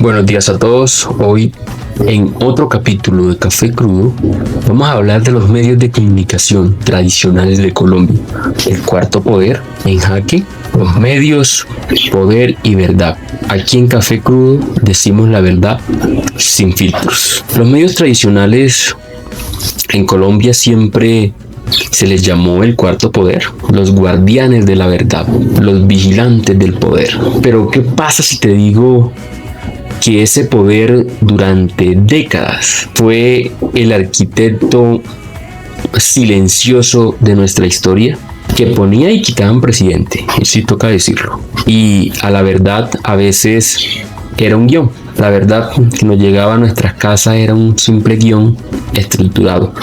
Buenos días a todos. Hoy, en otro capítulo de Café Crudo, vamos a hablar de los medios de comunicación tradicionales de Colombia. El cuarto poder en jaque, los medios, poder y verdad. Aquí en Café Crudo decimos la verdad sin filtros. Los medios tradicionales en Colombia siempre se les llamó el cuarto poder, los guardianes de la verdad, los vigilantes del poder. Pero ¿qué pasa si te digo que ese poder durante décadas fue el arquitecto silencioso de nuestra historia, que ponía y quitaba un presidente? Sí, toca decirlo. Y a la verdad a veces era un guión. La verdad que nos llegaba a nuestras casas era un simple guión estructurado.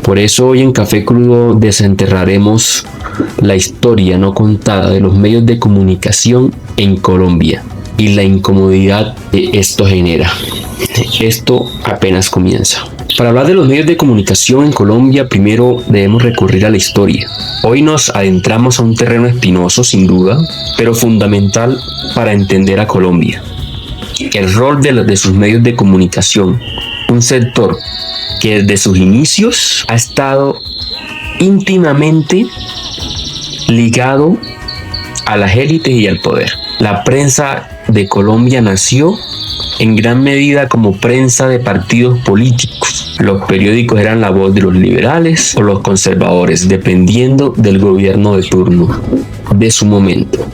Por eso hoy en Café Crudo desenterraremos la historia no contada de los medios de comunicación en Colombia y la incomodidad que esto genera. Esto apenas comienza. Para hablar de los medios de comunicación en Colombia, primero debemos recurrir a la historia. Hoy nos adentramos a un terreno espinoso, sin duda, pero fundamental para entender a Colombia. El rol de sus medios de comunicación, un sector que desde sus inicios ha estado íntimamente ligado a las élites y al poder. La prensa de Colombia nació en gran medida como prensa de partidos políticos. Los periódicos eran la voz de los liberales o los conservadores, dependiendo del gobierno de turno de su momento.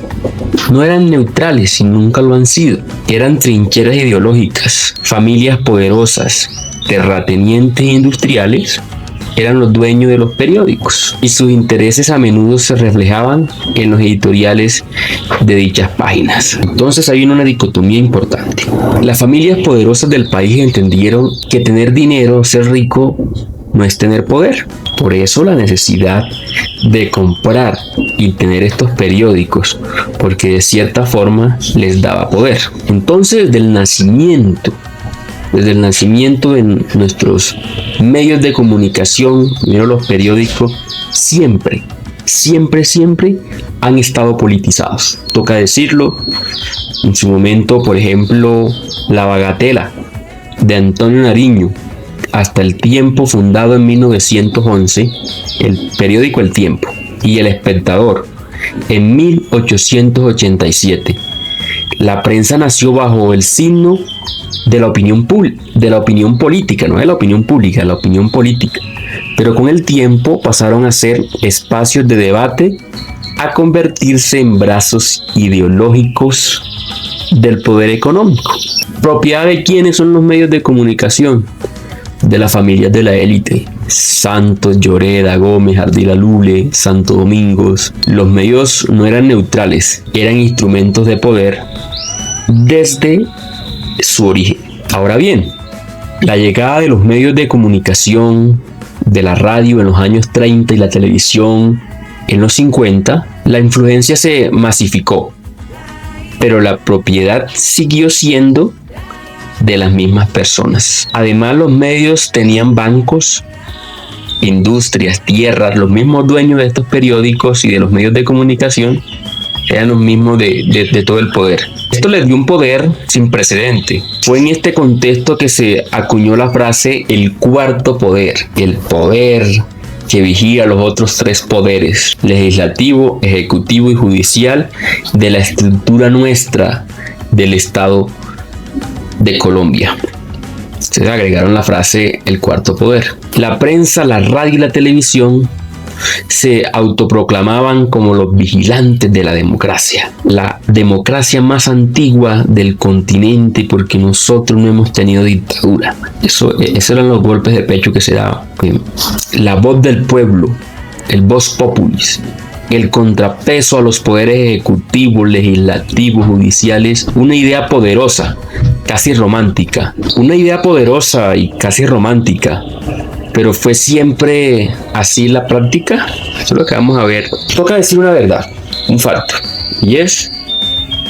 No eran neutrales y nunca lo han sido. Eran trincheras ideológicas, familias poderosas, terratenientes e industriales eran los dueños de los periódicos y sus intereses a menudo se reflejaban en los editoriales de dichas páginas. Entonces hay una dicotomía importante. Las familias poderosas del país entendieron que tener dinero, ser rico, no es tener poder. Por eso la necesidad de comprar y tener estos periódicos, porque de cierta forma les daba poder. Entonces, desde el nacimiento de nuestros medios de comunicación, primero los periódicos, siempre han estado politizados. Toca decirlo. En su momento, por ejemplo, La Bagatela de Antonio Nariño, hasta El Tiempo, fundado en 1911, el periódico El Tiempo, y El Espectador en 1887. La prensa nació bajo el signo de la opinión política, no de la opinión pública, la opinión política. Pero con el tiempo pasaron a ser espacios de debate, a convertirse en brazos ideológicos del poder económico. ¿Propiedad de quiénes son los medios de comunicación? De las familias de la élite: Santos, Lloreda, Gómez, Ardila Lule, Santo Domingos. Los medios no eran neutrales, eran instrumentos de poder desde su origen. Ahora bien, la llegada de los medios de comunicación, de la radio en los años 30 y la televisión en los 50, la influencia se masificó, pero la propiedad siguió siendo de las mismas personas. Además, los medios tenían bancos, industrias, tierras. Los mismos dueños de estos periódicos y de los medios de comunicación eran los mismos de todo el poder. Esto les dio un poder sin precedente. Fue en este contexto que se acuñó la frase el cuarto poder, el poder que vigila los otros tres poderes: legislativo, ejecutivo y judicial, de la estructura nuestra del Estado de Colombia. Se agregaron la frase el cuarto poder. La prensa, la radio y la televisión se autoproclamaban como los vigilantes de la democracia, la democracia más antigua del continente, porque nosotros no hemos tenido dictadura. Esos eran los golpes de pecho que se daban. La voz del pueblo, el vox populis, el contrapeso a los poderes ejecutivos, legislativos, judiciales, una idea poderosa, casi romántica. Una idea poderosa y casi romántica. Pero ¿fue siempre así la práctica? Eso es lo que vamos a ver. Toca decir una verdad, un facto, y es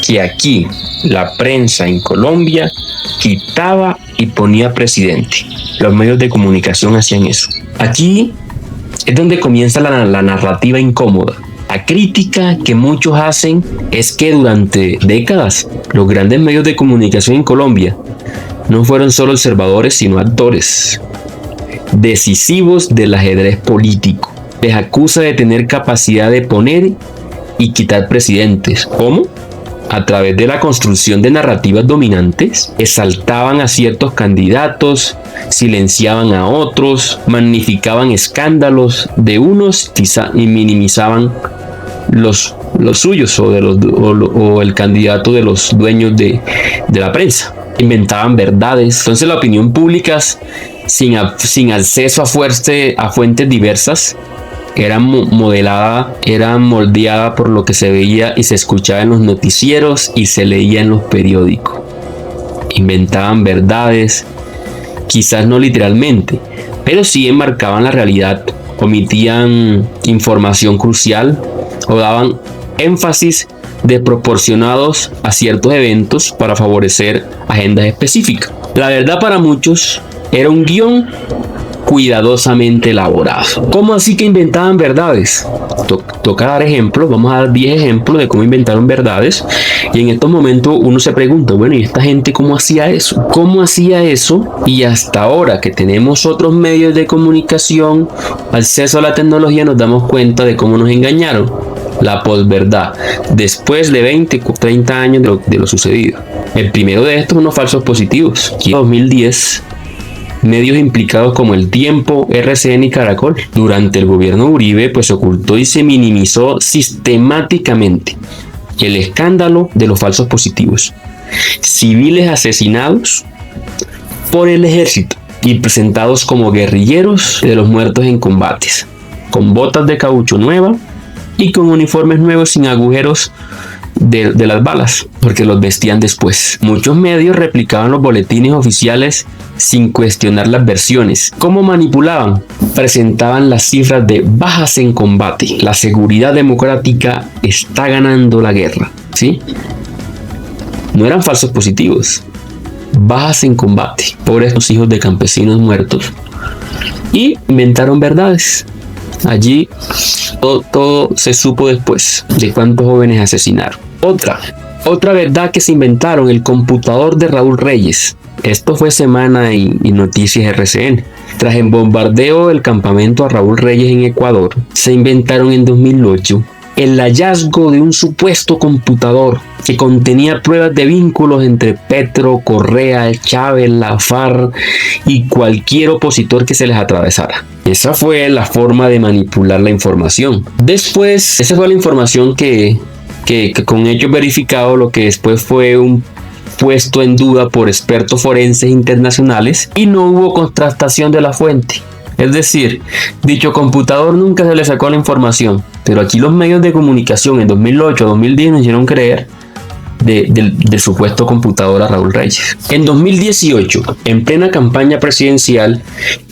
que aquí la prensa en Colombia quitaba y ponía presidente. Los medios de comunicación hacían eso. Aquí es donde comienza la narrativa incómoda. La crítica que muchos hacen es que durante décadas los grandes medios de comunicación en Colombia no fueron solo observadores, sino actores decisivos del ajedrez político. Les acusa de tener capacidad de poner y quitar presidentes. ¿Cómo? A través de la construcción de narrativas dominantes, exaltaban a ciertos candidatos, silenciaban a otros, magnificaban escándalos de unos y minimizaban los suyos o el candidato de los dueños de la prensa. Inventaban verdades. Entonces la opinión pública sin acceso a fuentes diversas era moldeada por lo que se veía y se escuchaba en los noticieros y se leía en los periódicos. Inventaban verdades, quizás no literalmente, pero sí enmarcaban la realidad, omitían información crucial o daban énfasis desproporcionados a ciertos eventos para favorecer agendas específicas. La verdad para muchos era un guión cuidadosamente elaborado. ¿Cómo así que inventaban verdades? Toca dar ejemplos. Vamos a dar 10 ejemplos de cómo inventaron verdades. Y en estos momentos uno se pregunta, bueno, ¿y esta gente cómo hacía eso? ¿Cómo hacía eso? Y hasta ahora que tenemos otros medios de comunicación, acceso a la tecnología, nos damos cuenta de cómo nos engañaron. La posverdad, después de 20 o 30 años de lo sucedido. El primero de estos, unos falsos positivos. En 2010, medios implicados como El Tiempo, RCN y Caracol, durante el gobierno Uribe, pues se ocultó y se minimizó sistemáticamente el escándalo de los falsos positivos. Civiles asesinados por el ejército y presentados como guerrilleros de los muertos en combates, con botas de caucho nueva y con uniformes nuevos sin agujeros de las balas, porque los vestían después. Muchos medios replicaban los boletines oficiales sin cuestionar las versiones. ¿Cómo manipulaban? Presentaban las cifras de bajas en combate. La seguridad democrática está ganando la guerra, ¿sí? No eran falsos positivos. Bajas en combate. Pobres los hijos de campesinos muertos. Y inventaron verdades. Allí todo se supo después de cuántos jóvenes asesinaron. Otra verdad que se inventaron: el computador de Raúl Reyes. Esto fue Semana y Noticias RCN. Tras el bombardeo del campamento a Raúl Reyes en Ecuador, se inventaron en 2008 el hallazgo de un supuesto computador que contenía pruebas de vínculos entre Petro, Correa, Chávez, la FARC y cualquier opositor que se les atravesara. Esa fue la forma de manipular la información. Después, esa fue la información que con hechos verificados, lo que después fue puesto en duda por expertos forenses internacionales, y no hubo contrastación de la fuente. Es decir, dicho computador nunca se le sacó la información, pero aquí los medios de comunicación en 2008-2010 nos hicieron creer del supuesto computador a Raúl Reyes. En 2018, en plena campaña presidencial,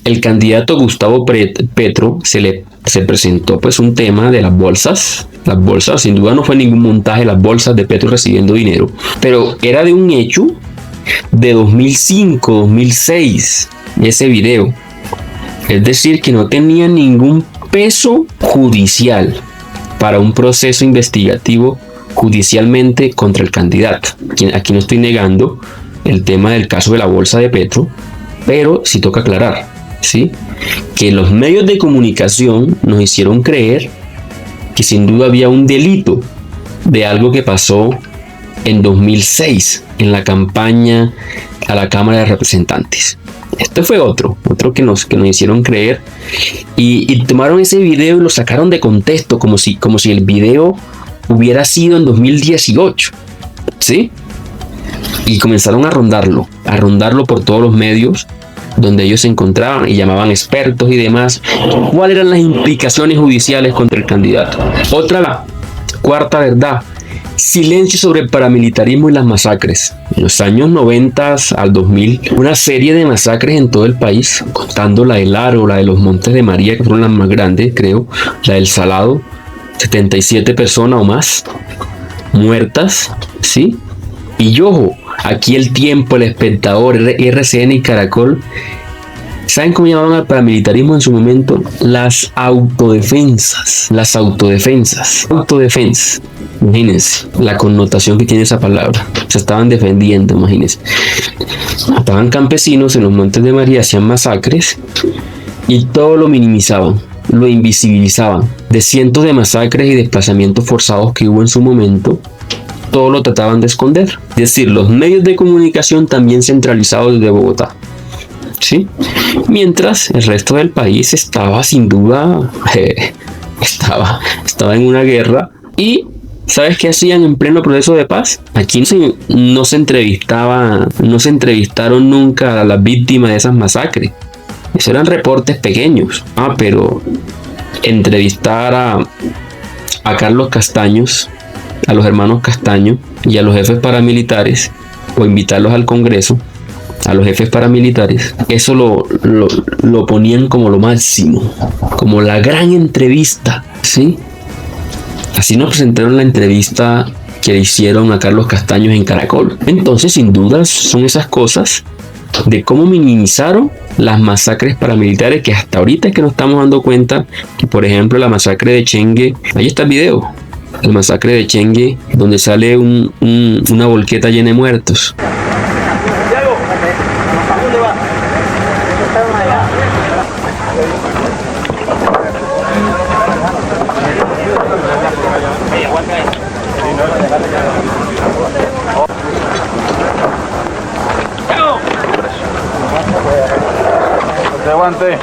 el candidato Gustavo Petro se presentó pues un tema de las bolsas. Las bolsas, sin duda no fue ningún montaje, las bolsas de Petro recibiendo dinero, pero era de un hecho de 2005-2006 ese video. Es decir, que no tenía ningún peso judicial para un proceso investigativo judicialmente contra el candidato. Aquí no estoy negando el tema del caso de la bolsa de Petro, pero sí toca aclarar, ¿sí?, que los medios de comunicación nos hicieron creer que sin duda había un delito de algo que pasó en 2006 en la campaña a la Cámara de Representantes. Este fue otro que nos hicieron creer y tomaron ese video y lo sacaron de contexto como si el video hubiera sido en 2018, ¿sí? Y comenzaron a rondarlo por todos los medios donde ellos se encontraban y llamaban expertos y demás. ¿Cuáles eran las implicaciones judiciales contra el candidato? La cuarta verdad: silencio sobre el paramilitarismo y las masacres. En los años 90 al 2000, una serie de masacres en todo el país, contando la del Aro, la de los Montes de María, que fueron las más grandes, creo, la del Salado, 77 personas o más muertas, ¿sí? Y ojo, aquí El Tiempo, El Espectador, RCN y Caracol ¿Saben cómo llamaban al paramilitarismo en su momento? Las autodefensas. Las autodefensas. Autodefensa. Imagínense la connotación que tiene esa palabra. Se estaban defendiendo, imagínense. Estaban campesinos en los Montes de María, hacían masacres y todo lo minimizaban, lo invisibilizaban. De cientos de masacres y desplazamientos forzados que hubo en su momento, todo lo trataban de esconder. Es decir, los medios de comunicación también centralizados desde Bogotá. ¿Sí? Mientras el resto del país estaba sin duda, estaba en una guerra. Y ¿sabes qué hacían en pleno proceso de paz? Aquí no se entrevistaron nunca a las víctimas de esas masacres. Esos eran reportes pequeños. Pero entrevistar a Carlos Castaños, a los hermanos Castaño y a los jefes paramilitares, o invitarlos al Congreso, a los jefes paramilitares, eso lo ponían como lo máximo, como la gran entrevista, ¿sí? Así nos presentaron la entrevista que le hicieron a Carlos Castaños en Caracol. Entonces, sin dudas, son esas cosas de cómo minimizaron las masacres paramilitares, que hasta ahorita es que nos estamos dando cuenta que, por ejemplo, la masacre de Chengue, ahí está el video, el masacre de Chengue, donde sale una volqueta llena de muertos. Aguante.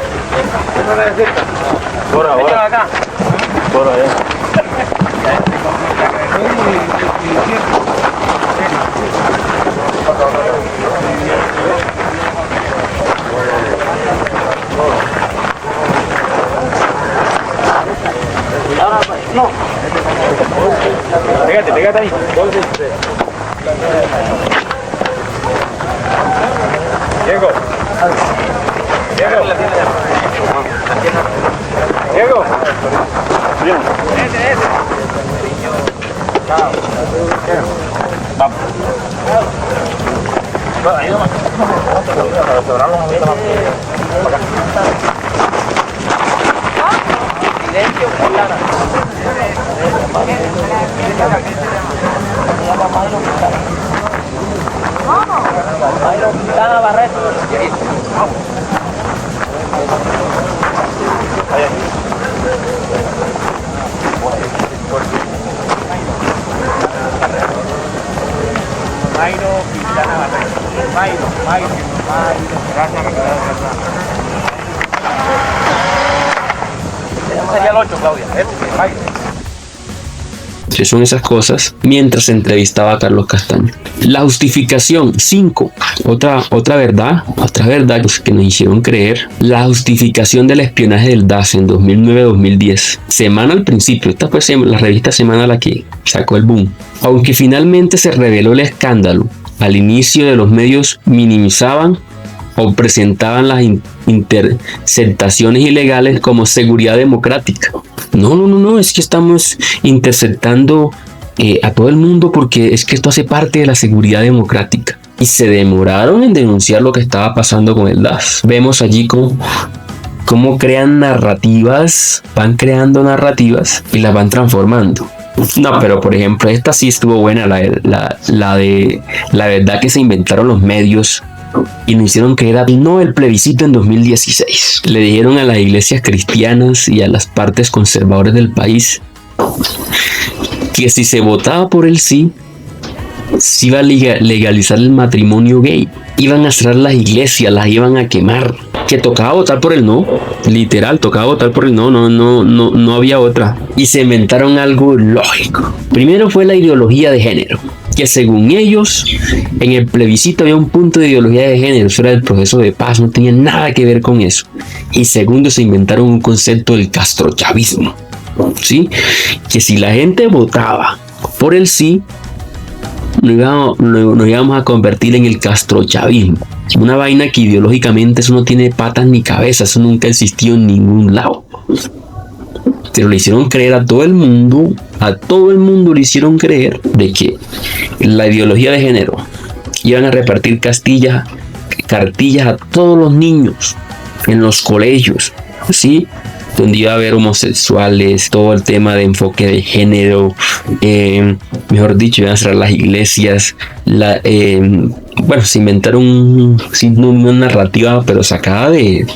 Por ahora. Por allá. No. Pégate ahí. Diego. Bien. Vamos. Silencio, Clara. Quintana Barreto. Mayro, Quintana Barreto. Mayro. Gracias. Sería el 8, Claudia. Mayro. Son esas cosas mientras entrevistaba a Carlos Castaño. La justificación 5, otra verdad que nos hicieron creer: la justificación del espionaje del DAS en 2009-2010. Semana al principio, esta fue la revista Semana la que sacó el boom. Aunque finalmente se reveló el escándalo, al inicio de los medios minimizaban o presentaban las interceptaciones ilegales como seguridad democrática. No, es que estamos interceptando a todo el mundo porque es que esto hace parte de la seguridad democrática. Y se demoraron en denunciar lo que estaba pasando con el DAS. Vemos allí cómo crean narrativas, van creando narrativas y las van transformando. No, pero por ejemplo, esta sí estuvo buena, la de la verdad que se inventaron los medios y nos hicieron creer no el plebiscito en 2016. Le dijeron a las iglesias cristianas y a las partes conservadoras del país que si se votaba por el sí, se iba a legalizar el matrimonio gay. Iban a cerrar las iglesias, las iban a quemar. Que tocaba votar por el no. Literal, tocaba votar por el no. No había otra. Y se inventaron algo lógico. Primero fue la ideología de género, que según ellos, en el plebiscito había un punto de ideología de género. Eso era el proceso de paz, no tenía nada que ver con eso. Y segundo, se inventaron un concepto del castrochavismo, ¿sí? Que si la gente votaba por el sí, nos íbamos a convertir en el castrochavismo. Una vaina que ideológicamente eso no tiene patas ni cabeza, eso nunca existió en ningún lado. Pero le hicieron creer a todo el mundo le hicieron creer de que la ideología de género iban a repartir cartillas a todos los niños en los colegios, ¿sí? Donde iba a haber homosexuales, todo el tema de enfoque de género, mejor dicho, iban a cerrar las iglesias, bueno, se inventaron una narrativa, pero sacada del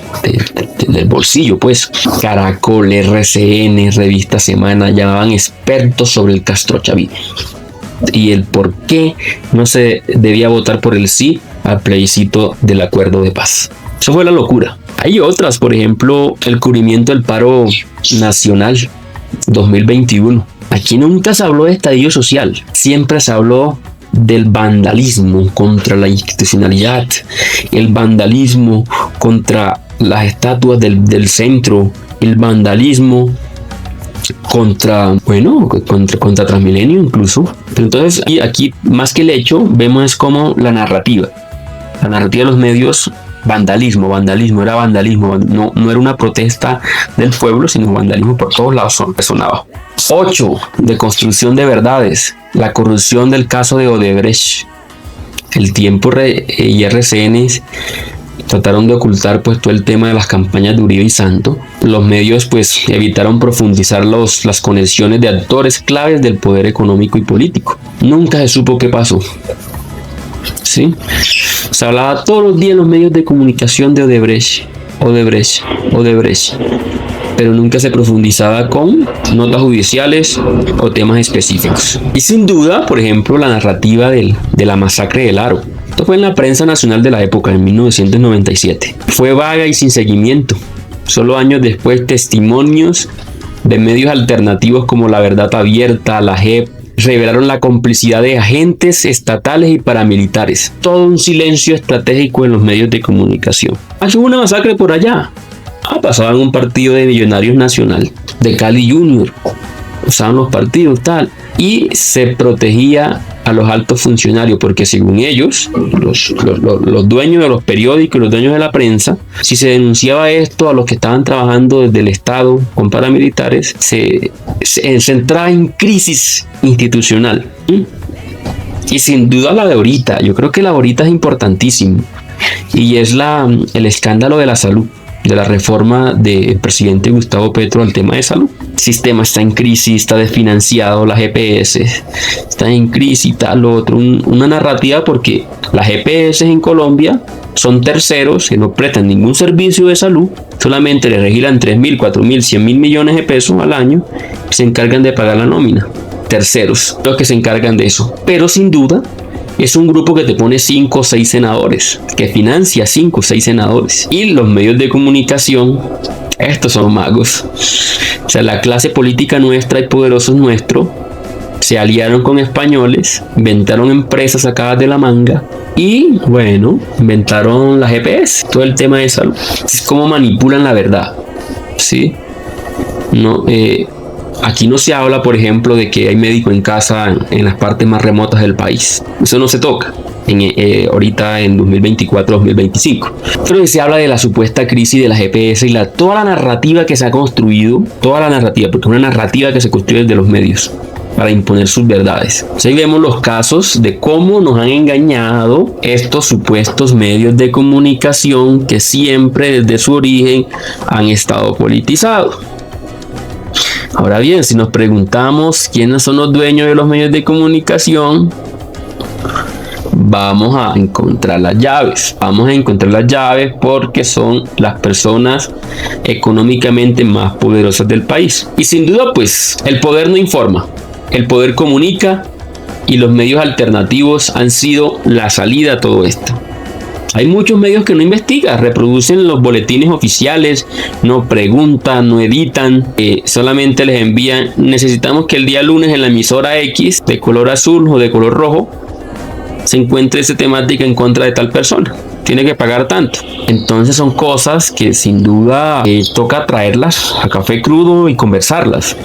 bolsillo, pues. Caracol, RCN, Revista Semana, llamaban expertos sobre el castrochavismo y el por qué no se debía votar por el sí al plebiscito del acuerdo de paz. Eso fue la locura. Hay otras, por ejemplo, el cubrimiento del paro nacional 2021. Aquí nunca se habló de estallido social, siempre se habló del vandalismo contra la institucionalidad, el vandalismo contra las estatuas del centro, el vandalismo contra Transmilenio incluso. Pero entonces, y aquí más que el hecho, vemos como la narrativa de los medios. Vandalismo, era vandalismo, no era una protesta del pueblo, sino vandalismo por todos lados sonaba. 8. Deconstrucción de verdades, la corrupción del caso de Odebrecht. El Tiempo y RCN trataron de ocultar pues todo el tema de las campañas de Uribe y Santos. Los medios pues evitaron profundizar las conexiones de actores claves del poder económico y político. Nunca se supo qué pasó. ¿Sí? Se hablaba todos los días en los medios de comunicación de Odebrecht, pero nunca se profundizaba con notas judiciales o temas específicos. Y sin duda, por ejemplo, la narrativa de la masacre del Aro. Esto fue en la prensa nacional de la época, en 1997. Fue vaga y sin seguimiento. Solo años después, testimonios de medios alternativos como La Verdad Abierta, la JEP, revelaron la complicidad de agentes estatales y paramilitares. Todo un silencio estratégico en los medios de comunicación. Hubo una masacre por allá. Pasaba en un partido de Millonarios Nacional, de Cali Junior. Usaban los partidos, tal. Y se protegía a los altos funcionarios, porque según ellos, los dueños de los periódicos y los dueños de la prensa, si se denunciaba esto a los que estaban trabajando desde el Estado con paramilitares, se entraba en crisis institucional. Y sin duda la de ahorita, yo creo que la de ahorita es importantísimo, y es el escándalo de la salud, de la reforma del presidente Gustavo Petro al tema de salud. El sistema está en crisis, está desfinanciado, las EPS están en crisis y tal, otro. Una narrativa porque las EPS en Colombia son terceros que no prestan ningún servicio de salud, solamente le regilan 3.000, 4.000, 100.000 millones de pesos al año y se encargan de pagar la nómina. Terceros, los que se encargan de eso. Pero sin duda, es un grupo que te pone 5 o 6 senadores, que financia 5 o 6 senadores. Y los medios de comunicación, estos son magos. O sea, la clase política nuestra y poderosos nuestros se aliaron con españoles, inventaron empresas sacadas de la manga y, bueno, inventaron las EPS, todo el tema de salud. Es como manipulan la verdad, ¿sí? No, aquí no se habla, por ejemplo, de que hay médico en casa en las partes más remotas del país. Eso no se toca ahorita en 2024-2025. Pero se habla de la supuesta crisis de las EPS y toda la narrativa que se ha construido, porque es una narrativa que se construye desde los medios para imponer sus verdades. Ahí vemos los casos de cómo nos han engañado estos supuestos medios de comunicación que siempre desde su origen han estado politizados. Ahora bien, si nos preguntamos quiénes son los dueños de los medios de comunicación, vamos a encontrar las llaves. Porque son las personas económicamente más poderosas del país. Y sin duda, pues, el poder no informa, el poder comunica, y los medios alternativos han sido la salida a todo esto. Hay muchos medios que no investigan, reproducen los boletines oficiales, no preguntan, no editan, solamente les envían: necesitamos que el día lunes en la emisora X de color azul o de color rojo se encuentre esa temática en contra de tal persona, tiene que pagar tanto. Entonces son cosas que sin duda toca traerlas a café crudo y conversarlas.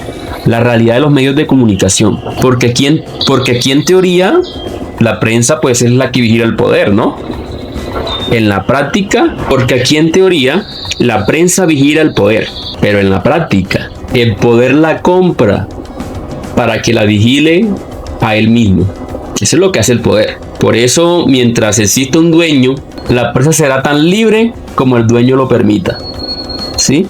La realidad de los medios de comunicación, porque aquí en teoría la prensa pues es la que vigila el poder, ¿no? En la práctica, porque aquí en teoría la prensa vigila el poder, pero en la práctica el poder la compra para que la vigile a él mismo. Eso es lo que hace el poder. Por eso, mientras exista un dueño la presa será tan libre como el dueño lo permita, ¿sí?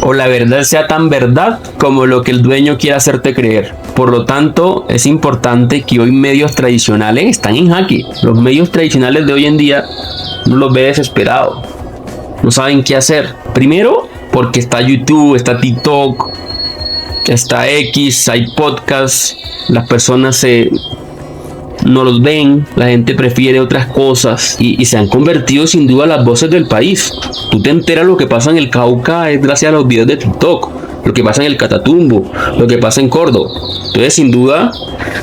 O la verdad sea tan verdad como lo que el dueño quiera hacerte creer. Por lo tanto, es importante que hoy medios tradicionales están en jaque. Los medios tradicionales de hoy en día uno los ve desesperados. No saben qué hacer. Primero, porque está YouTube, está TikTok, está X, hay podcasts. Las personas no los ven, la gente prefiere otras cosas y se han convertido sin duda las voces del país. Tú te enteras lo que pasa en el Cauca es gracias a los videos de TikTok, lo que pasa en el Catatumbo, lo que pasa en Córdoba. Entonces, sin duda,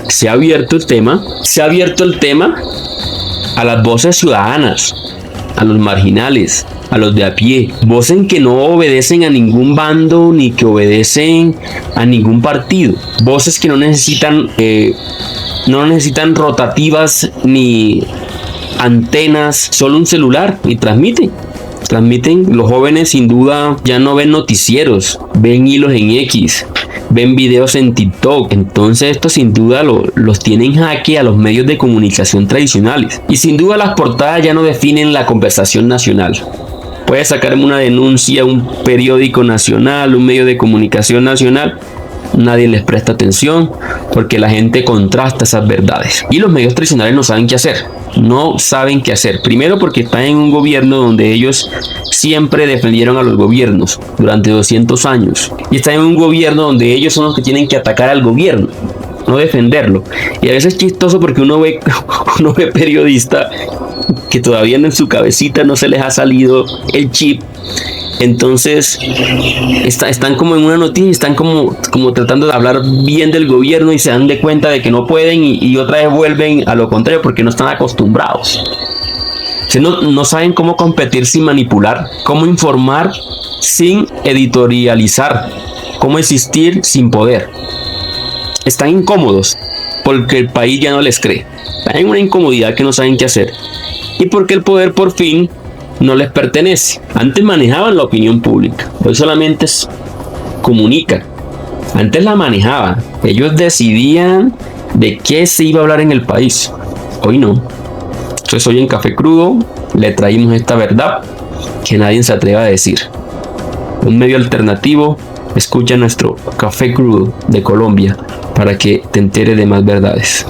se ha abierto el tema a las voces ciudadanas, a los marginales, a los de a pie, voces que no obedecen a ningún bando ni que obedecen a ningún partido, voces que no necesitan rotativas ni antenas, solo un celular y transmiten. Los jóvenes sin duda ya no ven noticieros, ven hilos en X, ven videos en TikTok. Entonces esto sin duda los tiene en jaque a los medios de comunicación tradicionales. Y sin duda las portadas ya no definen la conversación nacional. Puede sacarme una denuncia, un periódico nacional, un medio de comunicación nacional. Nadie les presta atención porque la gente contrasta esas verdades. Y los medios tradicionales no saben qué hacer. No saben qué hacer. Primero porque están en un gobierno donde ellos siempre defendieron a los gobiernos durante 200 años. Y están en un gobierno donde ellos son los que tienen que atacar al gobierno, no defenderlo. Y a veces es chistoso porque uno ve periodistas que todavía en su cabecita no se les ha salido el chip. Entonces están como en una noticia, están como tratando de hablar bien del gobierno y se dan de cuenta de que no pueden y otra vez vuelven a lo contrario porque no están acostumbrados. No saben cómo competir sin manipular, cómo informar sin editorializar, cómo existir sin poder. Están incómodos porque el país ya no les cree. Están en una incomodidad que no saben qué hacer. Y porque el poder por fin no les pertenece. Antes manejaban la opinión pública, hoy solamente comunican. Antes la manejaban, ellos decidían de qué se iba a hablar en el país. Hoy no. Entonces hoy en Café Crudo le traímos esta verdad que nadie se atreve a decir. Un medio alternativo, escucha nuestro Café Crudo de Colombia para que te enteres de más verdades.